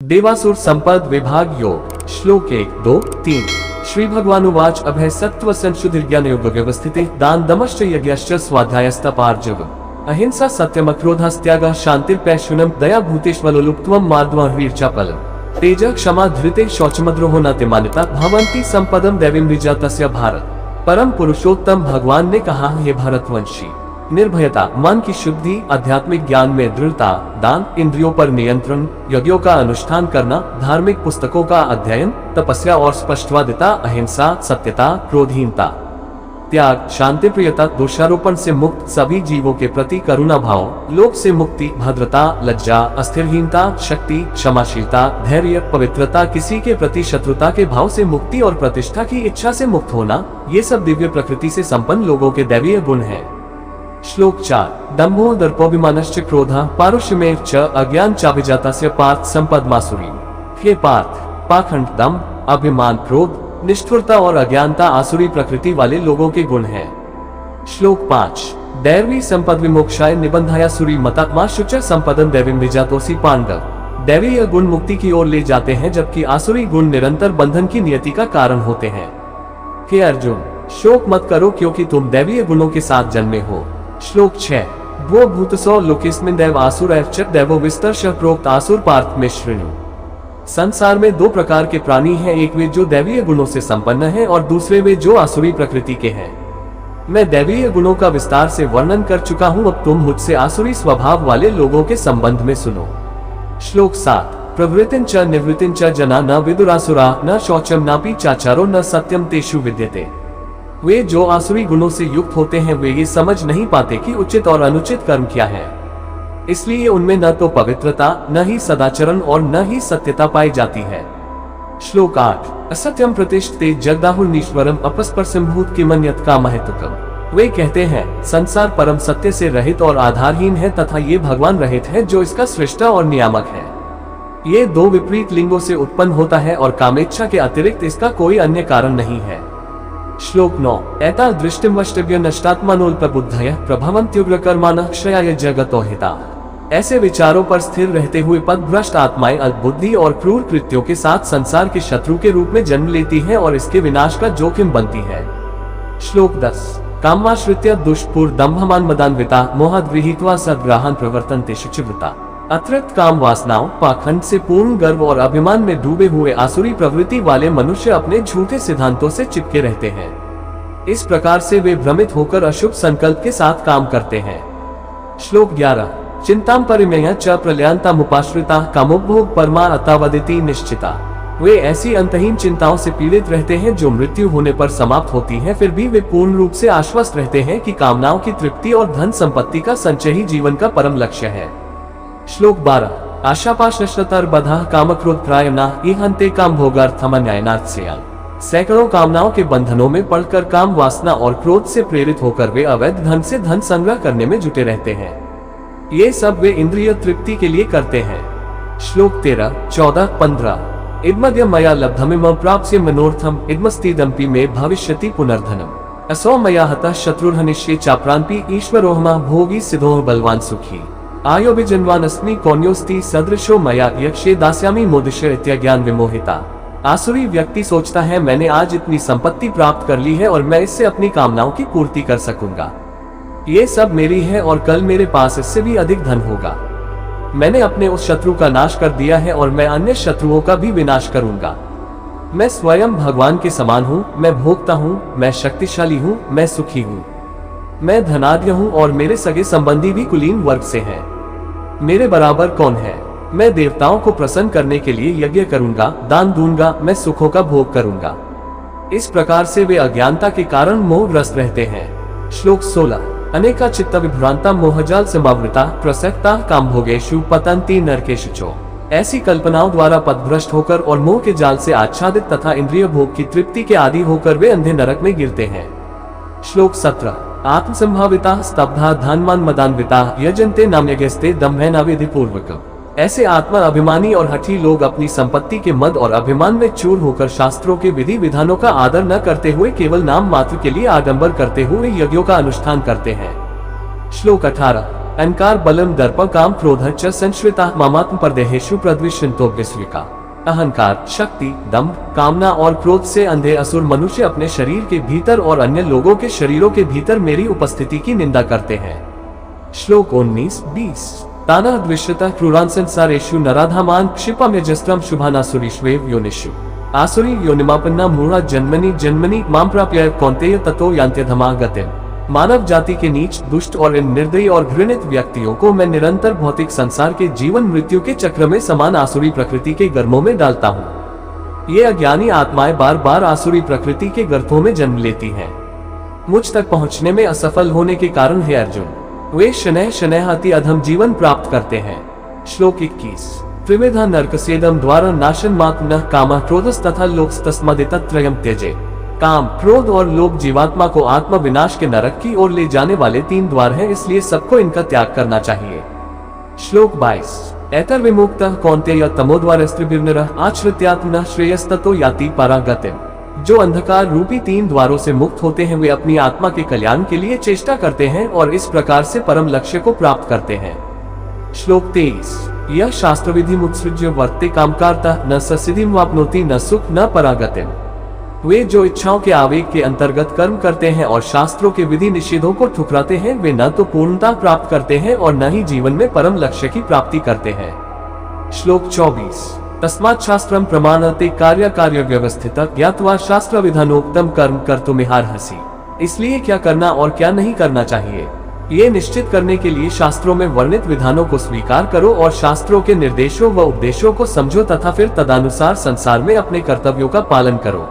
देवासुर संपद विभाग योग श्लोक 1-2-3 श्री भगवानुवाच अभय सत्व संशुद्धिज्ञान योग व्यवस्थिते दान दमश्च यज्ञश्च स्वाध्यायस्तपार्जवम् अहिंसा सत्यमक्रोधस्त्यागः शान्तिर्पैशुनम् दया भूतेष्वलोलुप्त्वम् मार्दवह्रीर्चापलम् तेज क्षमा धृते शौचमद्रोहो न तिमानिता भवन्ति संपदम दैवीं विजातस्य भारत। परम पुरुषोत्तम भगवान ने कहा, हे भरतवंशी, निर्भयता, मन की शुद्धि, आध्यात्मिक ज्ञान में दृढ़ता, दान, इंद्रियों पर नियंत्रण, यज्ञों का अनुष्ठान करना, धार्मिक पुस्तकों का अध्ययन, तपस्या और स्पष्टवादिता, अहिंसा, सत्यता, क्रोधहीनता, त्याग, शांति प्रियता, दोषारोपण से मुक्त, सभी जीवों के प्रति करुणा भाव, लोभ से मुक्ति, भद्रता, लज्जा, अस्थिरहीनता, शक्ति, क्षमाशीलता, धैर्य, पवित्रता, किसी के प्रति शत्रुता के भाव से मुक्ति और प्रतिष्ठा की इच्छा से मुक्त होना, ये सब दिव्य प्रकृति से संपन्न लोगों के दैवीय गुण हैं। श्लोक 4 दम्भो दर्पोभिमानश्च क्रोधः पारुष्यमेव च अज्ञान चाभिजातस्य पार्थ संपदमासुरी। हे पार्थ, पाखंड, दम्भ, अभिमान, क्रोध, निष्ठुरता और अज्ञानता आसुरी प्रकृति वाले लोगों के गुण हैं। श्लोक 5 दैवी संपद विमोक्षाय निबंधाया सुरी मतात्मा शुच संपदम दैवीं विजातोसी पांडव। दैवीय गुण मुक्ति की ओर ले जाते हैं, जबकि आसुरी गुण निरंतर बंधन की नियति का कारण होते हैं। हे अर्जुन, शोक मत करो, क्योंकि तुम दैवीय गुणों के साथ जन्मे हो। श्लोक 6 वो भूतसो लोकेस्मिन् दैव आसुर दैवो विस्तर्श प्रोक्त आसुर पार्थ में श्रेणु। संसार में दो प्रकार के प्राणी हैं, एक वे जो दैवीय गुणों से संपन्न हैं और दूसरे वे जो आसुरी प्रकृति के हैं। मैं दैवीय गुणों का विस्तार से वर्णन कर चुका हूँ, अब तुम मुझसे आसुरी स्वभाव वाले लोगों के संबंध में सुनो। श्लोक 7 प्रवृत्तिं च निवृत्तिं च जना न विदुरासुरा न शौचम नापि चाचारो न सत्यम तेषु विद्यते। वे जो आसुरी गुणों से युक्त होते हैं वे ये समझ नहीं पाते कि उचित और अनुचित कर्म क्या है, इसलिए उनमें न तो पवित्रता, न ही सदाचरण और न ही सत्यता पाई जाती है। श्लोक 8 असत्यम प्रतिष्ठते जगदाहुर्नीश्वरम अपस्पर्शंभूत किमन्यत् कामहेतुकम्। वे कहते हैं, संसार परम सत्य से रहित और आधारहीन है तथा ये भगवान रहित है जो इसका सृष्टा और नियामक है। ये दो विपरीत लिंगों से उत्पन्न होता है और कामेच्छा के अतिरिक्त इसका कोई अन्य कारण नहीं है। श्लोक 9 एता दृष्टिमवष्टभ्य नष्टात्मानोल्पबुद्धयः प्रभवन्त्युग्र कर्माणः क्षयाय जगतो हिताः। ऐसे विचारों पर स्थिर रहते हुए पथभ्रष्ट आत्माएं अल्पबुद्धि और क्रूर कृत्यों के साथ संसार के शत्रु के रूप में जन्म लेती हैं और इसके विनाश का जोखिम बनती है। श्लोक 10 कामाश्रित्य दुष्पूर दम्भमान मदान्विता मोहाद् गृहीत्वा सद्ग्राहान् प्रवर्तन्ते शुचिव्रता। अतिरिक्त काम वासनाओं, पाखंड से पूर्ण गर्व और अभिमान में डूबे हुए आसुरी प्रवृत्ति वाले मनुष्य अपने झूठे सिद्धांतों से चिपके रहते हैं। इस प्रकार से वे भ्रमित होकर अशुभ संकल्प के साथ काम करते हैं। श्लोक 11 चिंतां परिमेय च प्रलयांतामुपाश्रिता कामोपभोग परमा अतावदिति निश्चिता। वे ऐसी अंतहीन चिंताओं से पीड़ित रहते हैं जो मृत्यु होने पर समाप्त होती हैं, फिर भी वे पूर्ण रूप से आश्वस्त रहते हैं कि कामनाओं की तृप्ति और धन संपत्ति का संचय ही जीवन का परम लक्ष्य है। श्लोक 12 आशापाशतर्बधः कामक्रोध प्रायना इहन्ते काम भोगार्थमन्यायनार्थस्याल्। सैकड़ों कामनाओं के बंधनों में पड़कर काम वासना और क्रोध से प्रेरित होकर वे अवैध धन से धन संग्रह करने में जुटे रहते हैं। ये सब वे इंद्रिय तृप्ति के लिए करते हैं। श्लोक 13 14 15 इदमद्य मया लब्धमिमं प्राप्स्य मनोर्थम इदमस्तीदम्पि मे भविष्यति पुनर्धनम् असौ मया हतः शत्रुर्हनिष्ये चाप्रान्पि ईश्वरोऽहम् भोगी सिद्धोः बलवान सुखी आयोभिजन्वान् अस्मि कौन्योस्ति सदृशो मया यक्षे दास्यामि मोदिष्य इत्यज्ञान विमोहिता। आसुरी व्यक्ति सोचता है, मैंने आज इतनी संपत्ति प्राप्त कर ली है और मैं इससे अपनी कामनाओं की पूर्ति कर सकूंगा। ये सब मेरी है और कल मेरे पास इससे भी अधिक धन होगा। मैंने अपने उस शत्रु का नाश कर दिया है और मैं अन्य शत्रुओं का भी विनाश करूंगा। मैं स्वयं भगवान के समान हूँ, मैं भोक्ता हूँ, मैं शक्तिशाली हूँ, मैं सुखी हूँ, मैं धनाढ्य हूँ और मेरे सगे संबंधी भी कुलीन वर्ग से हैं। मेरे बराबर कौन है? मैं देवताओं को प्रसन्न करने के लिए यज्ञ करूंगा, दान दूंगा, मैं सुखों का भोग करूंगा। इस प्रकार से वे अज्ञानता के कारण मोहग्रस्त रहते हैं। श्लोक 16 अनेका चित्त विभ्रांता मोहजाल समावृता प्रसक्ता कामभोगेषु पतन्ति नरकेषु चो। ऐसी कल्पनाओं द्वारा पथभ्रष्ट होकर और मोह के जाल से आच्छादित तथा इंद्रिय भोग की तृप्ति के आदि होकर वे अंधे नरक में गिरते हैं। श्लोक 17 आत्मसंभाविता स्तब्धा धनमान मदान्विता यजन्ते नाम्यज्ञस्ते दम्भेनाविधि पूर्वकम्। ऐसे आत्मा अभिमानी और हठी लोग अपनी संपत्ति के मद और अभिमान में चूर होकर शास्त्रों के विधि विधानों का आदर न करते हुए केवल नाम मात्र के लिए आडंबर करते हुए यज्ञों का अनुष्ठान करते हैं। श्लोक 18 अहंकार बलम दर्प काम क्रोध च संश्रिता ममात्म परदेहेषु प्रद्विषन्तो विस्विका। अहंकार, शक्ति, दंभ, कामना और क्रोध से अंधे असुर मनुष्य अपने शरीर के भीतर और अन्य लोगों के शरीरों के भीतर मेरी उपस्थिति की निंदा करते हैं। श्लोक 19-20 ताना द्विषतः क्रूरान् संसारेषु नराधामान् क्षिपम्यजस्त्रं शुभानासुरीष्वेव योनिषु। आसुरी योनिमापन्ना मूढ़ा जन्मनि जन्मनि मां प्राप्य कौन्तेय ततो यान्त्यधमा गतिम्। मानव जाति के नीच, दुष्ट और इन निर्दयी और घृणित व्यक्तियों को मैं निरंतर भौतिक संसार के जीवन मृत्यु के चक्र में समान आसुरी प्रकृति के गर्भों में डालता हूँ। ये अज्ञानी आत्माएं बार बार आसुरी प्रकृति के गर्भों में जन्म लेती हैं। मुझ तक पहुँचने में असफल होने के कारण हे अर्जुन, वे शनैः शनैः अति अधम जीवन प्राप्त करते हैं। श्लोक 21 त्रिविधा नरकस्येदं द्वारा नाशन मात्मनः कामः क्रोधस्तथा लोभस्तस्मादेतत्त्रयं त्यजे। काम, क्रोध और लोभ जीवात्मा को आत्म विनाश के नरक की ओर ले जाने वाले 3 द्वार हैं, इसलिए सबको इनका त्याग करना चाहिए। श्लोक 22 एतर्विमुक्तः कौन्तेय तमोद्वारस्त्रिभिर्नरः आश्रित्यात्मनः श्रेयस्ततो याति परागतिम्। जो अंधकार रूपी 3 द्वारों से मुक्त होते हैं वे अपनी आत्मा के कल्याण के लिए चेष्टा करते हैं और इस प्रकार से परम लक्ष्य को प्राप्त करते हैं। श्लोक 23 यह शास्त्र विधि मुत्सृज्य वर्ते कामकारता न ससिद्धिं वाप्नोति न सुख न परागतिम्। वे जो इच्छाओं के आवेग के अंतर्गत कर्म करते हैं और शास्त्रों के विधि निषेधों को ठुकराते हैं, वे न तो पूर्णता प्राप्त करते हैं और न ही जीवन में परम लक्ष्य की प्राप्ति करते हैं। श्लोक 24 तस्मात् शास्त्रं प्रमाणते कार्य कार्य व्यवस्थित ज्ञात्वा शास्त्र विधानोक्तम कर्म कर्तुमिहार्हसि। इसलिए क्या करना और क्या नहीं करना चाहिए ये निश्चित करने के लिए शास्त्रों में वर्णित विधानों को स्वीकार करो और शास्त्रों के निर्देशों व उपदेशों को समझो तथा फिर तदनुसार संसार में अपने कर्तव्यों का पालन करो।